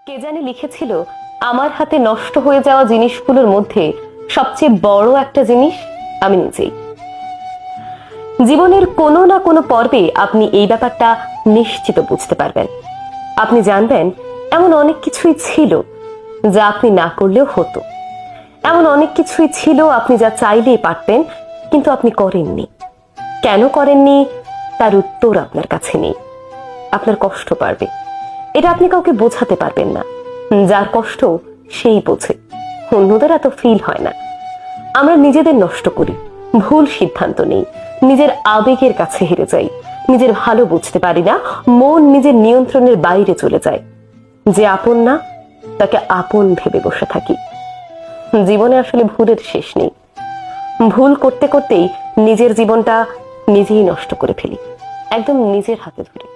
কে জানি লিখেছিল, আমার হাতে নষ্ট হয়ে যাওয়া জিনিসগুলোর মধ্যে সবচেয়ে বড় একটা জিনিস আমি নিজেই। জীবনের কোনো না কোনো পর্বে আপনি এই ব্যাপারটা নিশ্চিত বুঝতে পারবেন। আপনি জানবেন এমন অনেক কিছুই ছিল যা আপনি না করলেও হতো, এমন অনেক কিছুই ছিল আপনি যা চাইলেই পারতেন কিন্তু আপনি করেননি। কেন করেননি তার উত্তর আপনার কাছে নেই। আপনার কষ্ট পারবে, এটা আপনি কাউকে বোঝাতে পারবেন না। যার কষ্ট সেই বোঝে, অন্যদের এত ফিল হয় না। আমরা নিজেদের নষ্ট করি, ভুল সিদ্ধান্ত নেই, নিজের আবেগের কাছে হেরে যাই, নিজের ভালো বুঝতে পারি না, মন নিজের নিয়ন্ত্রণের বাইরে চলে যায়। যে আপন না তাকে আপন ভেবে বসে থাকি। জীবনে আসলে ভুলের শেষ নেই। ভুল করতে করতেই নিজের জীবনটা নিজেই নষ্ট করে ফেলি, একদম নিজের হাতে ধরে।